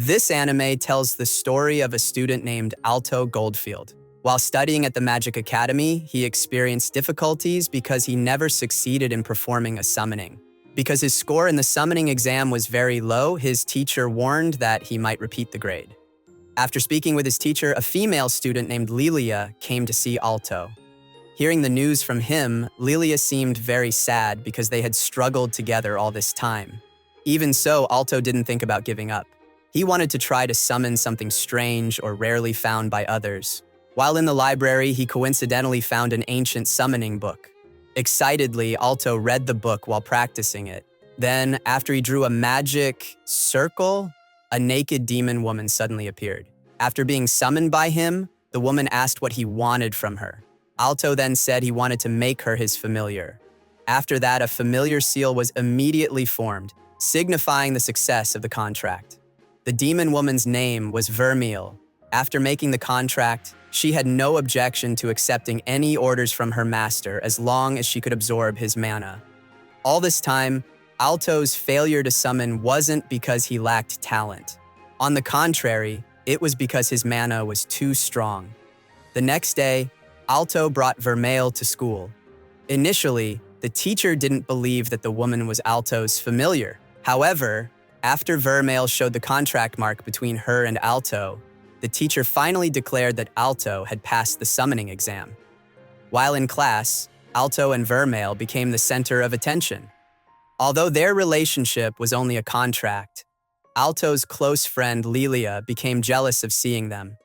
This anime tells the story of a student named Alto Goldfield. While studying at the Magic Academy, he experienced difficulties because he never succeeded in performing a summoning. Because his score in the summoning exam was very low, his teacher warned that he might repeat the grade. After speaking with his teacher, a female student named Lilia came to see Alto. Hearing the news from him, Lilia seemed very sad because they had struggled together all this time. Even so, Alto didn't think about giving up. He wanted to try to summon something strange or rarely found by others. While in the library, he coincidentally found an ancient summoning book. Excitedly, Alto read the book while practicing it. Then, after he drew a magic circle, a naked demon woman suddenly appeared. After being summoned by him, the woman asked what he wanted from her. Alto then said he wanted to make her his familiar. After that, a familiar seal was immediately formed, signifying the success of the contract. The demon woman's name was Vermeil. After making the contract, she had no objection to accepting any orders from her master as long as she could absorb his mana. All this time, Alto's failure to summon wasn't because he lacked talent. On the contrary, it was because his mana was too strong. The next day, Alto brought Vermeil to school. Initially, the teacher didn't believe that the woman was Alto's familiar. However, after Vermeil showed the contract mark between her and Alto, the teacher finally declared that Alto had passed the summoning exam. While in class, Alto and Vermeil became the center of attention. Although their relationship was only a contract, Alto's close friend Lilia became jealous of seeing them.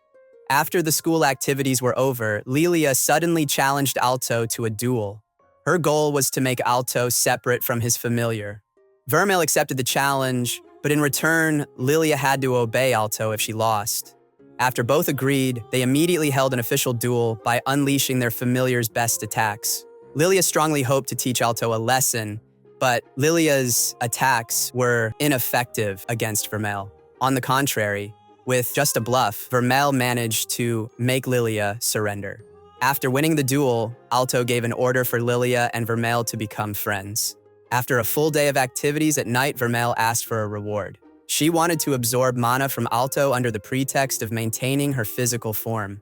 After the school activities were over, Lilia suddenly challenged Alto to a duel. Her goal was to make Alto separate from his familiar. Vermeil accepted the challenge, but in return, Lilia had to obey Alto if she lost. After both agreed, they immediately held an official duel by unleashing their familiar's best attacks. Lilia strongly hoped to teach Alto a lesson, but Lilia's attacks were ineffective against Vermeil. On the contrary, with just a bluff, Vermeil managed to make Lilia surrender. After winning the duel, Alto gave an order for Lilia and Vermeil to become friends. After a full day of activities at night, Vermeil asked for a reward. She wanted to absorb mana from Alto under the pretext of maintaining her physical form.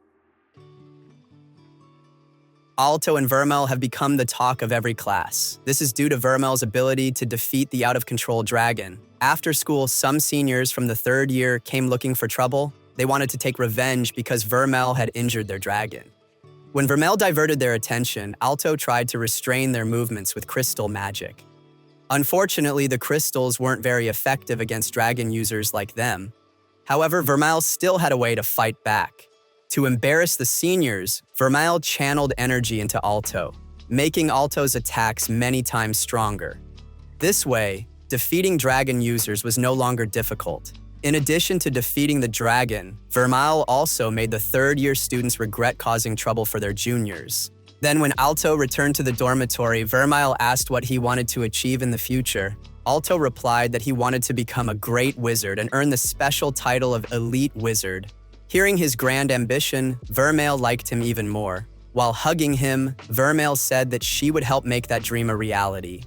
Alto and Vermeil have become the talk of every class. This is due to Vermeil's ability to defeat the out-of-control dragon. After school, some seniors from the third year came looking for trouble. They wanted to take revenge because Vermeil had injured their dragon. When Vermeil diverted their attention, Alto tried to restrain their movements with crystal magic. Unfortunately, the crystals weren't very effective against dragon users like them. However, Vermeil still had a way to fight back. To embarrass the seniors, Vermeil channeled energy into Alto, making Alto's attacks many times stronger. This way, defeating dragon users was no longer difficult. In addition to defeating the dragon, Vermeil also made the third-year students regret causing trouble for their juniors. Then when Alto returned to the dormitory, Vermeil asked what he wanted to achieve in the future. Alto replied that he wanted to become a great wizard and earn the special title of Elite Wizard. Hearing his grand ambition, Vermeil liked him even more. While hugging him, Vermeil said that she would help make that dream a reality.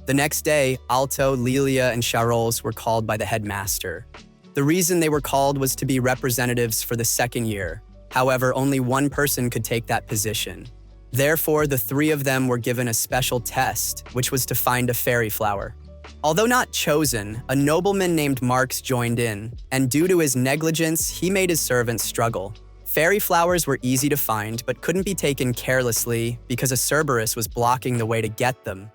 The next day, Alto, Lilia, and Charles were called by the headmaster. The reason they were called was to be representatives for the second year. However, only one person could take that position. Therefore, the three of them were given a special test, which was to find a fairy flower. Although not chosen, a nobleman named Marx joined in, and due to his negligence, he made his servants struggle. Fairy flowers were easy to find, but couldn't be taken carelessly because a Cerberus was blocking the way to get them.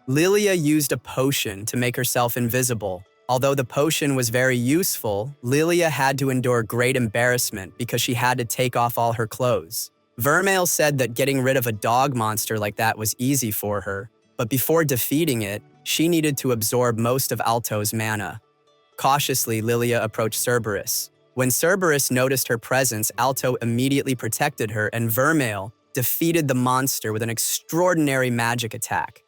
Lilia used a potion to make herself invisible. Although the potion was very useful, Lilia had to endure great embarrassment because she had to take off all her clothes. Vermeil said that getting rid of a dog monster like that was easy for her, but before defeating it, she needed to absorb most of Alto's mana. Cautiously, Lilia approached Cerberus. When Cerberus noticed her presence, Alto immediately protected her, and Vermeil defeated the monster with an extraordinary magic attack.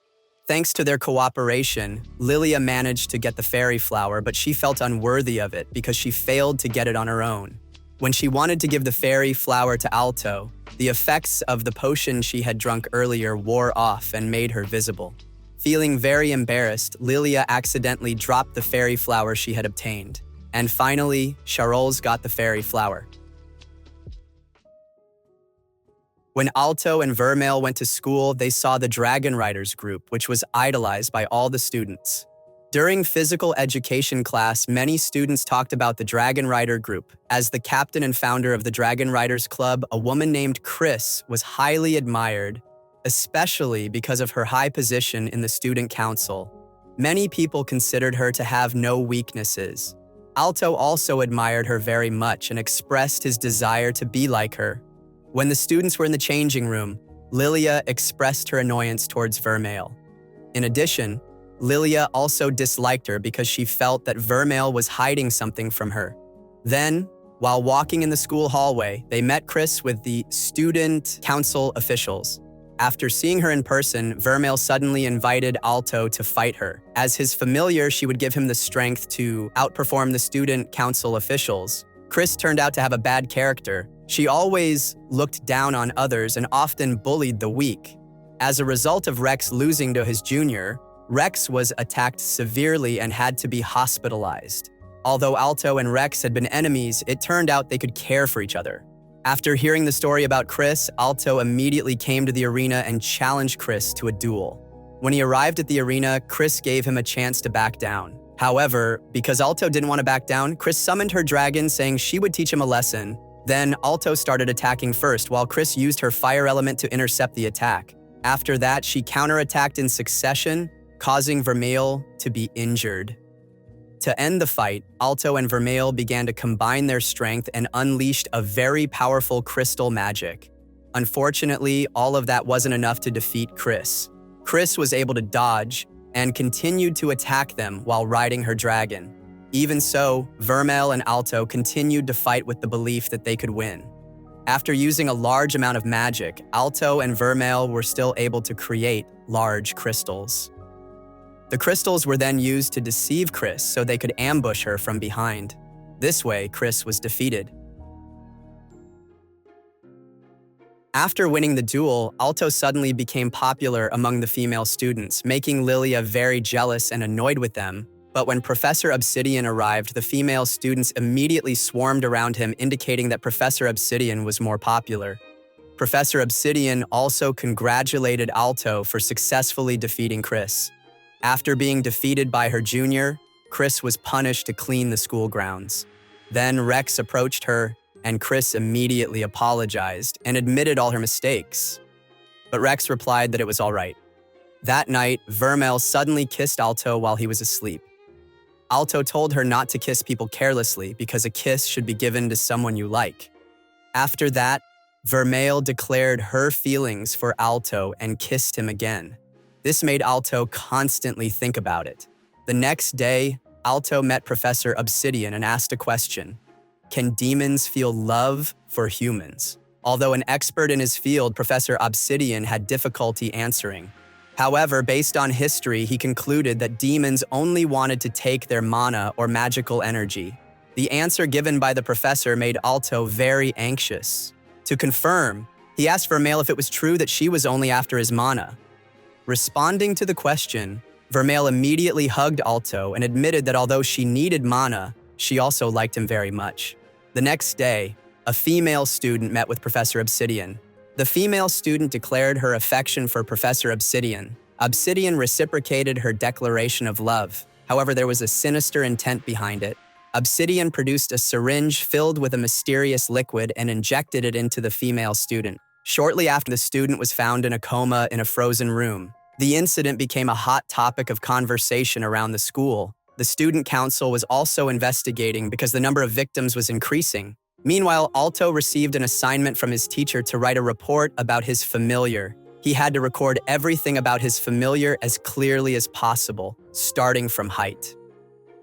Thanks to their cooperation, Lilia managed to get the fairy flower, but she felt unworthy of it because she failed to get it on her own. When she wanted to give the fairy flower to Alto, the effects of the potion she had drunk earlier wore off and made her visible. Feeling very embarrassed, Lilia accidentally dropped the fairy flower she had obtained. And finally, Charles got the fairy flower. When Alto and Vermeil went to school, they saw the Dragon Riders group, which was idolized by all the students. During physical education class, many students talked about the Dragon Rider group. As the captain and founder of the Dragon Riders Club, a woman named Chris was highly admired, especially because of her high position in the student council. Many people considered her to have no weaknesses. Alto also admired her very much and expressed his desire to be like her. When the students were in the changing room, Lilia expressed her annoyance towards Vermeil. In addition, Lilia also disliked her because she felt that Vermeil was hiding something from her. Then, while walking in the school hallway, they met Chris with the student council officials. After seeing her in person, Vermeil suddenly invited Alto to fight her. As his familiar, she would give him the strength to outperform the student council officials. Chris turned out to have a bad character. She always looked down on others and often bullied the weak. As a result of Rex losing to his junior, Rex was attacked severely and had to be hospitalized. Although Alto and Rex had been enemies, it turned out they could care for each other. After hearing the story about Chris, Alto immediately came to the arena and challenged Chris to a duel. When he arrived at the arena, Chris gave him a chance to back down. However, because Alto didn't want to back down, Chris summoned her dragon, saying she would teach him a lesson. Then Alto started attacking first, while Chris used her fire element to intercept the attack. After that, she counterattacked in succession, causing Vermeil to be injured. To end the fight, Alto and Vermeil began to combine their strength and unleashed a very powerful crystal magic. Unfortunately, all of that wasn't enough to defeat Chris. Chris was able to dodge and continued to attack them while riding her dragon. Even so, Vermeil and Alto continued to fight with the belief that they could win. After using a large amount of magic, Alto and Vermeil were still able to create large crystals. The crystals were then used to deceive Chris so they could ambush her from behind. This way, Chris was defeated. After winning the duel, Alto suddenly became popular among the female students, making Lilia very jealous and annoyed with them. But when Professor Obsidian arrived, the female students immediately swarmed around him, indicating that Professor Obsidian was more popular. Professor Obsidian also congratulated Alto for successfully defeating Chris. After being defeated by her junior, Chris was punished to clean the school grounds. Then Rex approached her, and Chris immediately apologized and admitted all her mistakes. But Rex replied that it was all right. That night, Vermeil suddenly kissed Alto while he was asleep. Alto told her not to kiss people carelessly because a kiss should be given to someone you like. After that, Vermeil declared her feelings for Alto and kissed him again. This made Alto constantly think about it. The next day, Alto met Professor Obsidian and asked a question. Can demons feel love for humans? Although an expert in his field, Professor Obsidian had difficulty answering. However, based on history, he concluded that demons only wanted to take their mana or magical energy. The answer given by the professor made Alto very anxious. To confirm, he asked Vermeil if it was true that she was only after his mana. Responding to the question, Vermeil immediately hugged Alto and admitted that although she needed mana, she also liked him very much. The next day, a female student met with Professor Obsidian. The female student declared her affection for Professor Obsidian. Obsidian reciprocated her declaration of love. However, there was a sinister intent behind it. Obsidian produced a syringe filled with a mysterious liquid and injected it into the female student. Shortly after, the student was found in a coma in a frozen room. The incident became a hot topic of conversation around the school. The student council was also investigating because the number of victims was increasing. Meanwhile, Alto received an assignment from his teacher to write a report about his familiar. He had to record everything about his familiar as clearly as possible, starting from height.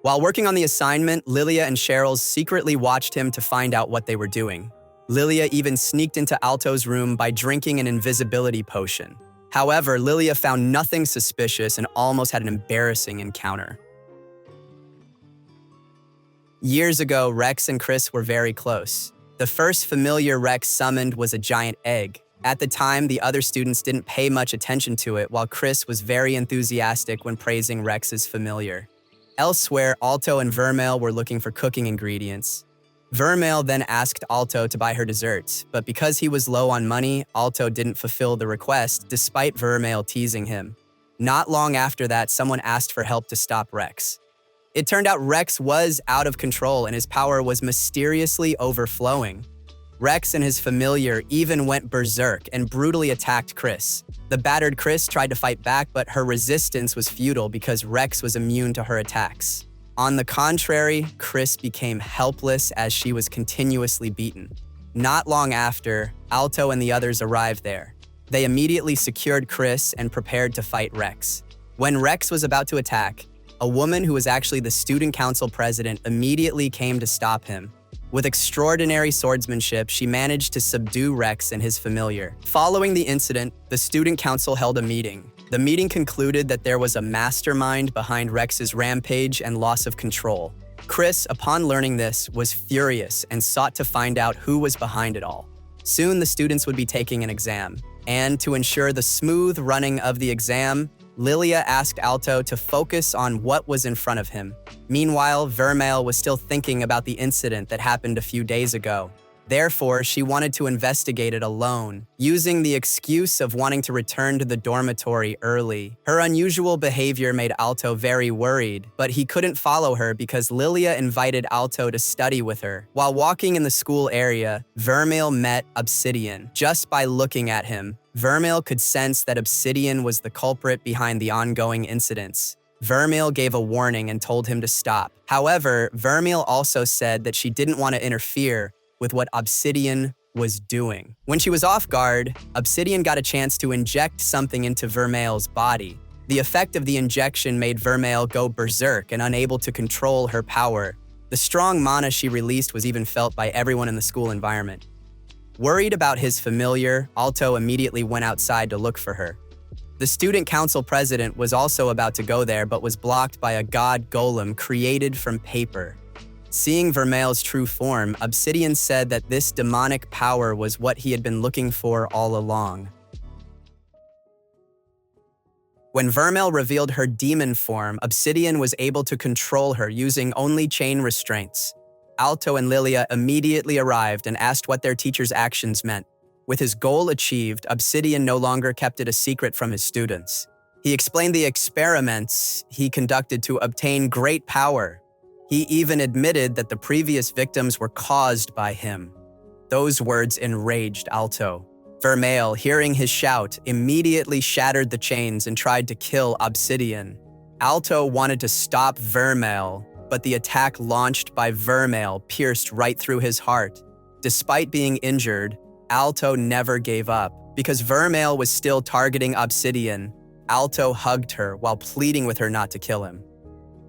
While working on the assignment, Lilia and Cheryl secretly watched him to find out what they were doing. Lilia even sneaked into Alto's room by drinking an invisibility potion. However, Lilia found nothing suspicious and almost had an embarrassing encounter. Years ago, Rex and Chris were very close. The first familiar Rex summoned was a giant egg. At the time, the other students didn't pay much attention to it, while Chris was very enthusiastic when praising Rex's familiar. Elsewhere, Alto and Vermeil were looking for cooking ingredients. Vermeil then asked Alto to buy her desserts, but because he was low on money, Alto didn't fulfill the request despite Vermeil teasing him. Not long after that, someone asked for help to stop Rex. It turned out Rex was out of control and his power was mysteriously overflowing. Rex and his familiar even went berserk and brutally attacked Chris. The battered Chris tried to fight back, but her resistance was futile because Rex was immune to her attacks. On the contrary, Chris became helpless as she was continuously beaten. Not long after, Alto and the others arrived there. They immediately secured Chris and prepared to fight Rex. When Rex was about to attack, a woman who was actually the student council president immediately came to stop him. With extraordinary swordsmanship, she managed to subdue Rex and his familiar. Following the incident, the student council held a meeting. The meeting concluded that there was a mastermind behind Rex's rampage and loss of control. Chris, upon learning this, was furious and sought to find out who was behind it all. Soon, the students would be taking an exam. And to ensure the smooth running of the exam, Lilia asked Alto to focus on what was in front of him. Meanwhile, Vermeil was still thinking about the incident that happened a few days ago. Therefore, she wanted to investigate it alone, using the excuse of wanting to return to the dormitory early. Her unusual behavior made Alto very worried, but he couldn't follow her because Lilia invited Alto to study with her. While walking in the school area, Vermeil met Obsidian. Just by looking at him, Vermeil could sense that Obsidian was the culprit behind the ongoing incidents. Vermeil gave a warning and told him to stop. However, Vermeil also said that she didn't want to interfere with what Obsidian was doing. When she was off guard, Obsidian got a chance to inject something into Vermeil's body. The effect of the injection made Vermeil go berserk and unable to control her power. The strong mana she released was even felt by everyone in the school environment. Worried about his familiar, Alto immediately went outside to look for her. The student council president was also about to go there but was blocked by a god golem created from paper. Seeing Vermeil's true form, Obsidian said that this demonic power was what he had been looking for all along. When Vermeil revealed her demon form, Obsidian was able to control her using only chain restraints. Alto and Lilia immediately arrived and asked what their teacher's actions meant. With his goal achieved, Obsidian no longer kept it a secret from his students. He explained the experiments he conducted to obtain great power. He even admitted that the previous victims were caused by him. Those words enraged Alto. Vermeil, hearing his shout, immediately shattered the chains and tried to kill Obsidian. Alto wanted to stop Vermeil, but the attack launched by Vermeil pierced right through his heart. Despite being injured, Alto never gave up. Because Vermeil was still targeting Obsidian, Alto hugged her while pleading with her not to kill him.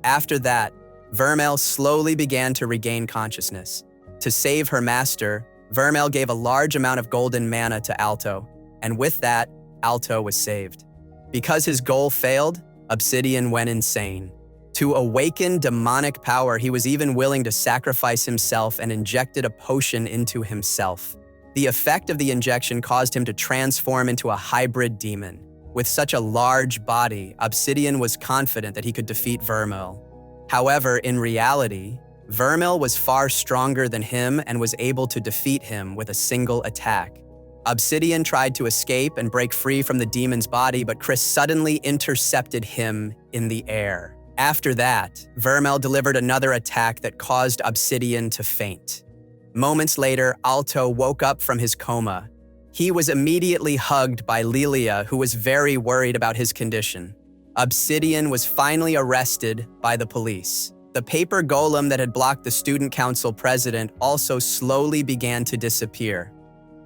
After that, Vermeil slowly began to regain consciousness. To save her master, Vermeil gave a large amount of golden mana to Alto, and with that, Alto was saved. Because his goal failed, Obsidian went insane. To awaken demonic power, he was even willing to sacrifice himself and injected a potion into himself. The effect of the injection caused him to transform into a hybrid demon. With such a large body, Obsidian was confident that he could defeat Vermeil. However, in reality, Vermeil was far stronger than him and was able to defeat him with a single attack. Obsidian tried to escape and break free from the demon's body, but Chris suddenly intercepted him in the air. After that, Vermeil delivered another attack that caused Obsidian to faint. Moments later, Alto woke up from his coma. He was immediately hugged by Lilia, who was very worried about his condition. Obsidian was finally arrested by the police. The paper golem that had blocked the student council president also slowly began to disappear.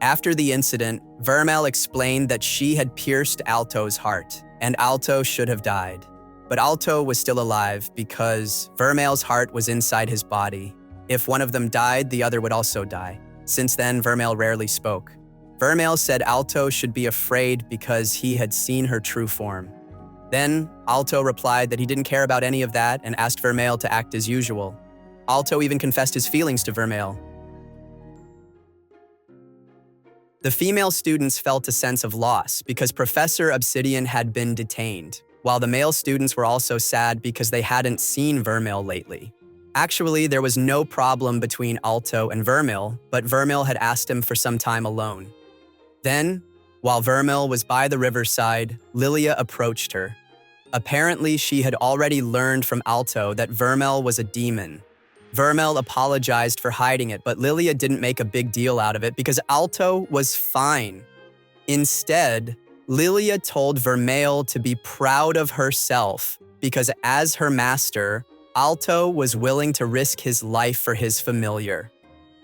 After the incident, Vermeil explained that she had pierced Alto's heart, and Alto should have died. But Alto was still alive because Vermeil's heart was inside his body. If one of them died, the other would also die. Since then, Vermeil rarely spoke. Vermeil said Alto should be afraid because he had seen her true form. Then, Alto replied that he didn't care about any of that and asked Vermeil to act as usual. Alto even confessed his feelings to Vermeil. The female students felt a sense of loss because Professor Obsidian had been detained. while the male students were also sad because they hadn't seen Vermeil lately. Actually, there was no problem between Alto and Vermeil, but Vermeil had asked him for some time alone. Then, while Vermeil was by the riverside, Lilia approached her. Apparently, she had already learned from Alto that Vermeil was a demon. Vermeil apologized for hiding it, but Lilia didn't make a big deal out of it because Alto was fine. Instead, Lilia told Vermeil to be proud of herself because as her master, Alto was willing to risk his life for his familiar.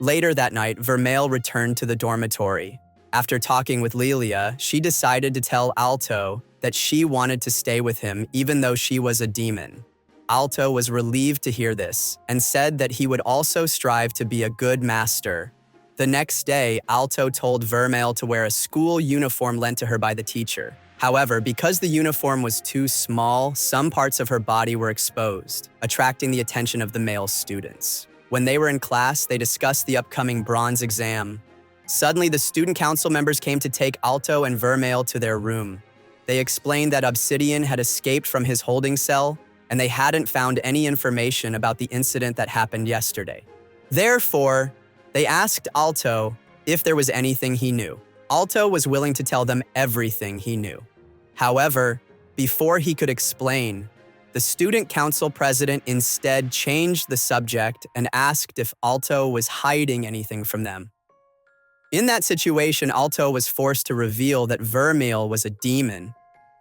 Later that night, Vermeil returned to the dormitory. After talking with Lilia, she decided to tell Alto that she wanted to stay with him even though she was a demon. Alto was relieved to hear this and said that he would also strive to be a good master. The next day, Alto told Vermeil to wear a school uniform lent to her by the teacher. However, because the uniform was too small, some parts of her body were exposed, attracting the attention of the male students. When they were in class, they discussed the upcoming bronze exam. Suddenly, the student council members came to take Alto and Vermeil to their room. They explained that Obsidian had escaped from his holding cell, and they hadn't found any information about the incident that happened yesterday. Therefore, they asked Alto if there was anything he knew. Alto was willing to tell them everything he knew. However, before he could explain, the student council president instead changed the subject and asked if Alto was hiding anything from them. In that situation, Alto was forced to reveal that Vermeil was a demon.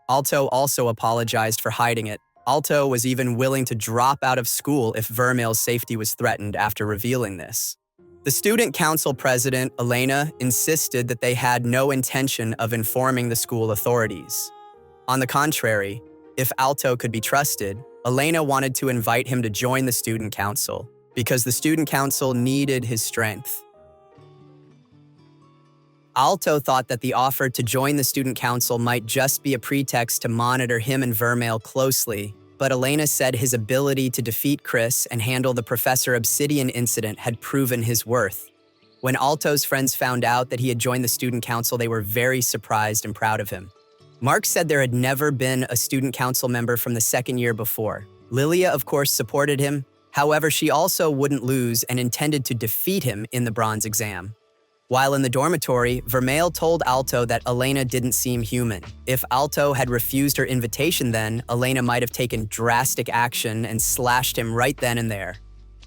Alto also apologized for hiding it. Alto was even willing to drop out of school if Vermeil's safety was threatened after revealing this. The student council president, Elena, insisted that they had no intention of informing the school authorities. On the contrary, if Alto could be trusted, Elena wanted to invite him to join the student council because the student council needed his strength. Alto thought that the offer to join the student council might just be a pretext to monitor him and Vermeil closely, but Elena said his ability to defeat Chris and handle the Professor Obsidian incident had proven his worth. When Alto's friends found out that he had joined the student council, they were very surprised and proud of him. Mark said there had never been a student council member from the second year before. Lilia, of course, supported him. However, she also wouldn't lose and intended to defeat him in the bronze exam. While in the dormitory, Vermeil told Alto that Elena didn't seem human. If Alto had refused her invitation then, Elena might have taken drastic action and slashed him right then and there.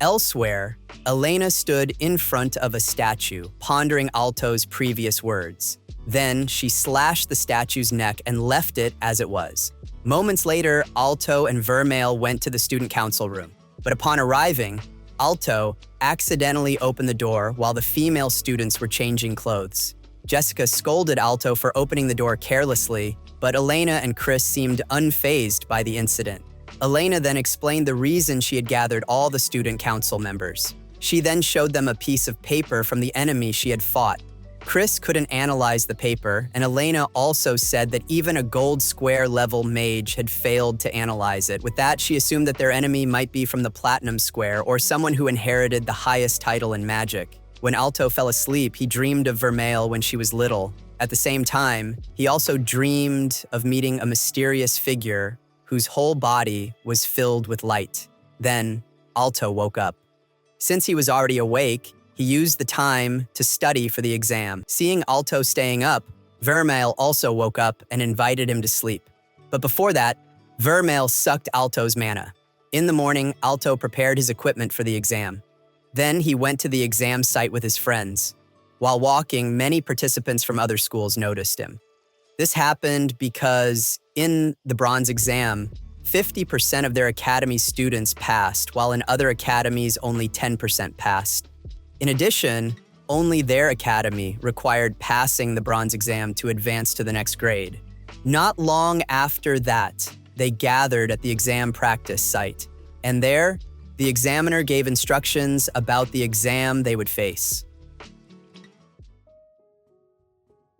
Elsewhere, Elena stood in front of a statue, pondering Alto's previous words. Then, she slashed the statue's neck and left it as it was. Moments later, Alto and Vermeil went to the student council room. But upon arriving, Alto accidentally opened the door while the female students were changing clothes. Jessica scolded Alto for opening the door carelessly, but Elena and Chris seemed unfazed by the incident. Elena then explained the reason she had gathered all the student council members. She then showed them a piece of paper from the enemy she had fought. Chris couldn't analyze the paper, and Elena also said that even a gold square level mage had failed to analyze it. With that, she assumed that their enemy might be from the platinum square or someone who inherited the highest title in magic. When Alto fell asleep, he dreamed of Vermeil when she was little. At the same time, he also dreamed of meeting a mysterious figure whose whole body was filled with light. Then, Alto woke up. Since he was already awake, he used the time to study for the exam. Seeing Alto staying up, Vermeil also woke up and invited him to sleep. But before that, Vermeil sucked Alto's mana. In the morning, Alto prepared his equipment for the exam. Then he went to the exam site with his friends. While walking, many participants from other schools noticed him. This happened because in the bronze exam, 50% of their academy students passed, while in other academies only 10% passed. In addition, only their academy required passing the bronze exam to advance to the next grade. Not long after that, they gathered at the exam practice site, and there, the examiner gave instructions about the exam they would face.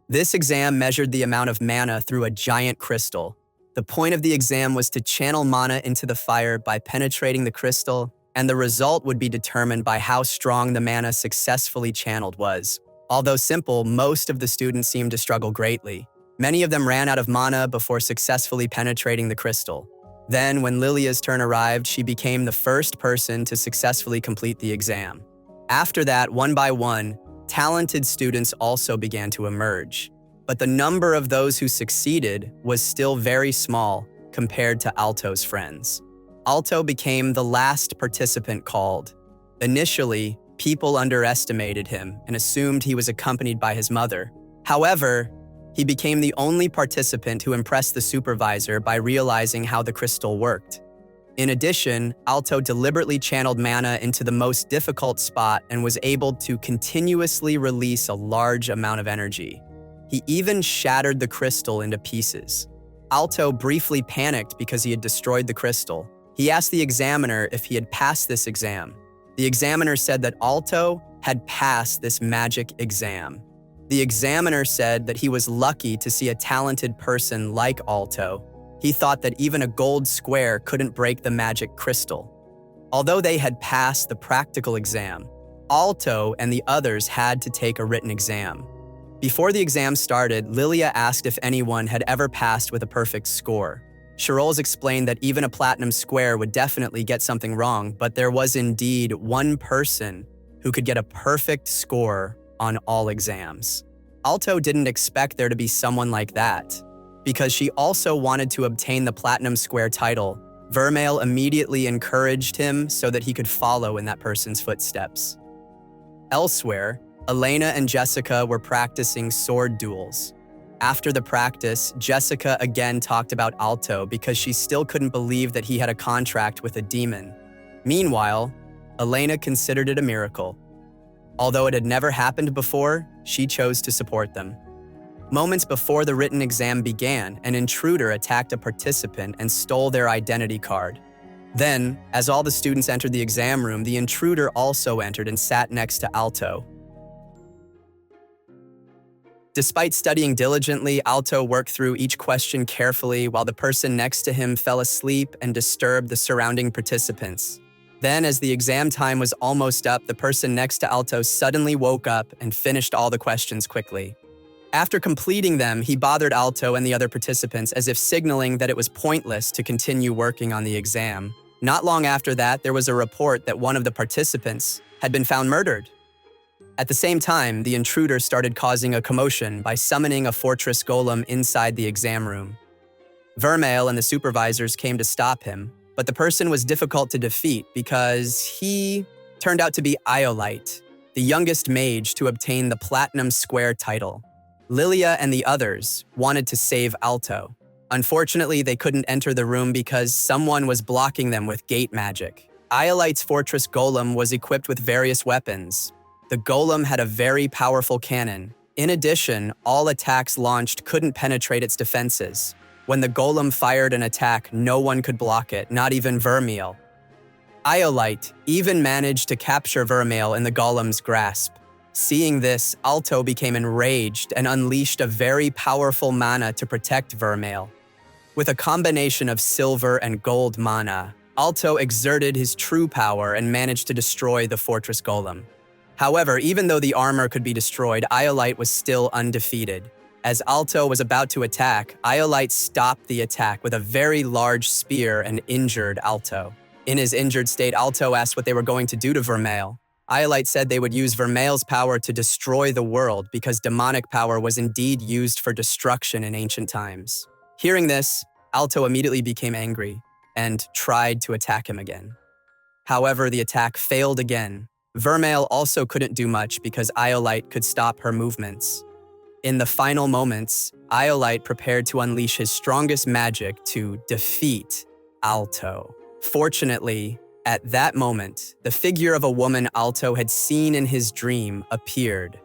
This exam measured the amount of mana through a giant crystal. The point of the exam was to channel mana into the fire by penetrating the crystal, and the result would be determined by how strong the mana successfully channeled was. Although simple, most of the students seemed to struggle greatly. Many of them ran out of mana before successfully penetrating the crystal. Then, when Lilia's turn arrived, she became the first person to successfully complete the exam. After that, one by one, talented students also began to emerge. But the number of those who succeeded was still very small compared to Alto's friends. Alto became the last participant called. Initially, people underestimated him and assumed he was accompanied by his mother. However, he became the only participant who impressed the supervisor by realizing how the crystal worked. In addition, Alto deliberately channeled mana into the most difficult spot and was able to continuously release a large amount of energy. He even shattered the crystal into pieces. Alto briefly panicked because he had destroyed the crystal. He asked the examiner if he had passed this exam. The examiner said that Alto had passed this magic exam. The examiner said that he was lucky to see a talented person like Alto. He thought that even a gold square couldn't break the magic crystal. Although they had passed the practical exam, Alto and the others had to take a written exam. Before the exam started, Lilia asked if anyone had ever passed with a perfect score. Charolles explained that even a platinum square would definitely get something wrong, but there was indeed one person who could get a perfect score on all exams. Alto didn't expect there to be someone like that. Because she also wanted to obtain the platinum square title, Vermeil immediately encouraged him so that he could follow in that person's footsteps. Elsewhere, Elena and Jessica were practicing sword duels. After the practice, Jessica again talked about Alto because she still couldn't believe that he had a contract with a demon. Meanwhile, Elena considered it a miracle. Although it had never happened before, she chose to support them. Moments before the written exam began, an intruder attacked a participant and stole their identity card. Then, as all the students entered the exam room, the intruder also entered and sat next to Alto. Despite studying diligently, Alto worked through each question carefully while the person next to him fell asleep and disturbed the surrounding participants. Then, as the exam time was almost up, the person next to Alto suddenly woke up and finished all the questions quickly. After completing them, he bothered Alto and the other participants as if signaling that it was pointless to continue working on the exam. Not long after that, there was a report that one of the participants had been found murdered. At the same time, the intruder started causing a commotion by summoning a fortress golem inside the exam room. Vermeil and the supervisors came to stop him, but the person was difficult to defeat because he turned out to be Iolite, the youngest mage to obtain the Platinum Square title. Lilia and the others wanted to save Alto. Unfortunately, they couldn't enter the room because someone was blocking them with gate magic. Iolite's fortress golem was equipped with various weapons. The golem had a very powerful cannon. In addition, all attacks launched couldn't penetrate its defenses. When the golem fired an attack, no one could block it, not even Vermeil. Iolite even managed to capture Vermeil in the golem's grasp. Seeing this, Alto became enraged and unleashed a very powerful mana to protect Vermeil. With a combination of silver and gold mana, Alto exerted his true power and managed to destroy the fortress golem. However, even though the armor could be destroyed, Iolite was still undefeated. As Alto was about to attack, Iolite stopped the attack with a very large spear and injured Alto. In his injured state, Alto asked what they were going to do to Vermeil. Iolite said they would use Vermeil's power to destroy the world because demonic power was indeed used for destruction in ancient times. Hearing this, Alto immediately became angry and tried to attack him again. However, the attack failed again. Vermeil also couldn't do much because Iolite could stop her movements. In the final moments, Iolite prepared to unleash his strongest magic to defeat Alto. Fortunately, at that moment, the figure of a woman Alto had seen in his dream appeared.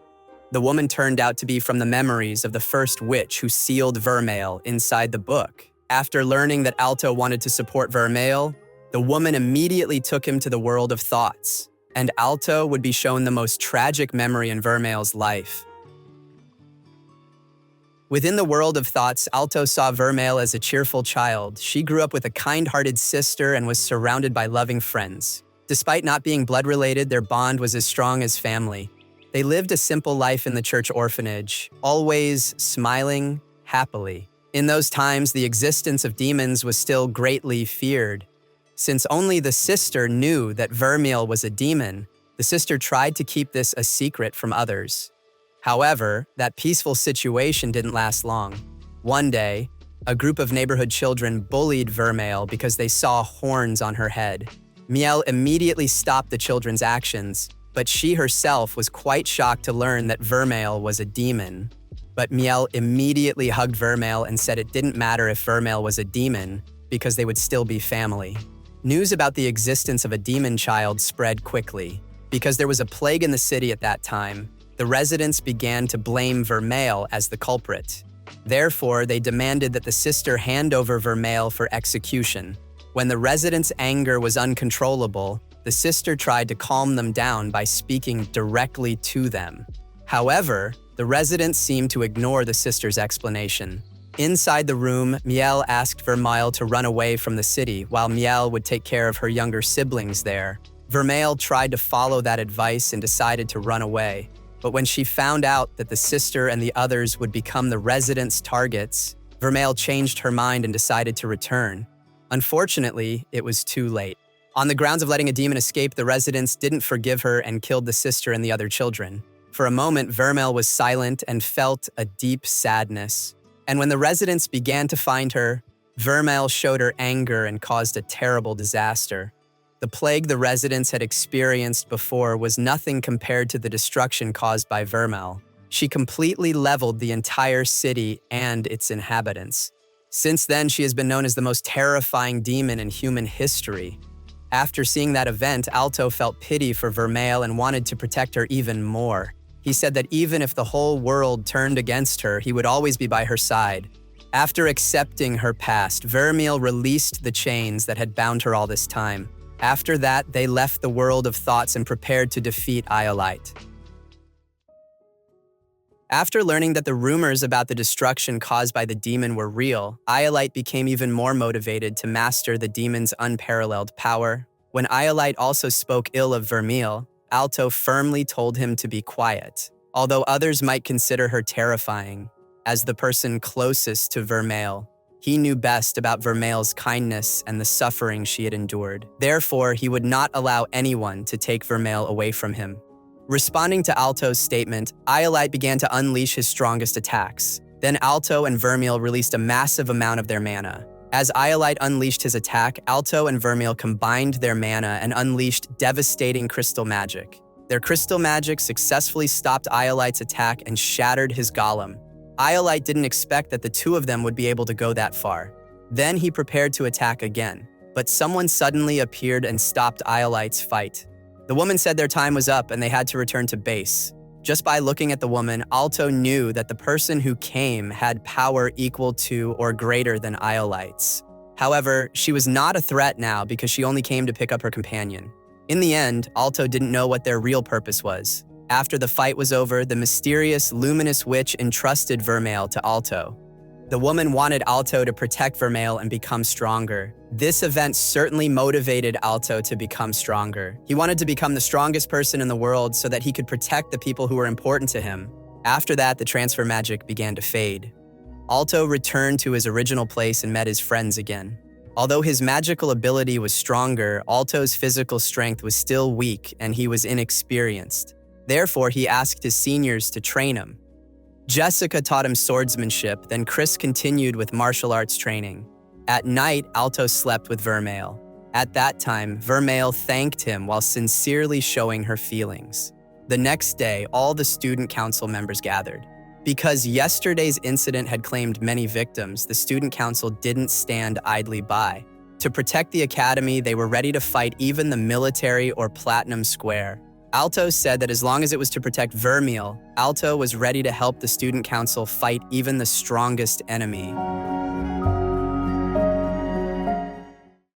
The woman turned out to be from the memories of the first witch who sealed Vermeil inside the book. After learning that Alto wanted to support Vermeil, the woman immediately took him to the world of thoughts, and Alto would be shown the most tragic memory in Vermeil's life. Within the world of thoughts, Alto saw Vermeil as a cheerful child. She grew up with a kind-hearted sister and was surrounded by loving friends. Despite not being blood-related, their bond was as strong as family. They lived a simple life in the church orphanage, always smiling, happily. In those times, the existence of demons was still greatly feared. Since only the sister knew that Vermeil was a demon, the sister tried to keep this a secret from others. However, that peaceful situation didn't last long. One day, a group of neighborhood children bullied Vermeil because they saw horns on her head. Miel immediately stopped the children's actions, but she herself was quite shocked to learn that Vermeil was a demon. But Miel immediately hugged Vermeil and said it didn't matter if Vermeil was a demon, because they would still be family. News about the existence of a demon child spread quickly. Because there was a plague in the city at that time, the residents began to blame Vermeil as the culprit. Therefore, they demanded that the sister hand over Vermeil for execution. When the residents' anger was uncontrollable, the sister tried to calm them down by speaking directly to them. However, the residents seemed to ignore the sister's explanation. Inside the room, Miel asked Vermeil to run away from the city while Miel would take care of her younger siblings there. Vermeil tried to follow that advice and decided to run away. But when she found out that the sister and the others would become the residents' targets, Vermeil changed her mind and decided to return. Unfortunately, it was too late. On the grounds of letting a demon escape, the residents didn't forgive her and killed the sister and the other children. For a moment, Vermeil was silent and felt a deep sadness. And when the residents began to find her, Vermeil showed her anger and caused a terrible disaster. The plague the residents had experienced before was nothing compared to the destruction caused by Vermeil. She completely leveled the entire city and its inhabitants. Since then, she has been known as the most terrifying demon in human history. After seeing that event, Alto felt pity for Vermeil and wanted to protect her even more. He said that even if the whole world turned against her, he would always be by her side. After accepting her past, Vermeil released the chains that had bound her all this time. After that, they left the world of thoughts and prepared to defeat Iolite. After learning that the rumors about the destruction caused by the demon were real, Iolite became even more motivated to master the demon's unparalleled power. When Iolite also spoke ill of Vermeil, Alto firmly told him to be quiet, although others might consider her terrifying. As the person closest to Vermeil, he knew best about Vermeil's kindness and the suffering she had endured. Therefore, he would not allow anyone to take Vermeil away from him. Responding to Alto's statement, Iolite began to unleash his strongest attacks. Then Alto and Vermeil released a massive amount of their mana. As Iolite unleashed his attack, Alto and Vermeil combined their mana and unleashed devastating crystal magic. Their crystal magic successfully stopped Iolite's attack and shattered his golem. Iolite didn't expect that the two of them would be able to go that far. Then he prepared to attack again, but someone suddenly appeared and stopped Iolite's fight. The woman said their time was up and they had to return to base. Just by looking at the woman, Alto knew that the person who came had power equal to or greater than Iolite's. However, she was not a threat now because she only came to pick up her companion. In the end, Alto didn't know what their real purpose was. After the fight was over, the mysterious, luminous witch entrusted Vermeil to Alto. The woman wanted Alto to protect Vermeil and become stronger. This event certainly motivated Alto to become stronger. He wanted to become the strongest person in the world so that he could protect the people who were important to him. After that, the transfer magic began to fade. Alto returned to his original place and met his friends again. Although his magical ability was stronger, Alto's physical strength was still weak and he was inexperienced. Therefore, he asked his seniors to train him. Jessica taught him swordsmanship, then Chris continued with martial arts training. At night, Alto slept with Vermeil. At that time, Vermeil thanked him while sincerely showing her feelings. The next day, all the student council members gathered. Because yesterday's incident had claimed many victims, the student council didn't stand idly by. To protect the academy, they were ready to fight even the military or Platinum Square. Alto said that as long as it was to protect Vermeil, Alto was ready to help the student council fight even the strongest enemy.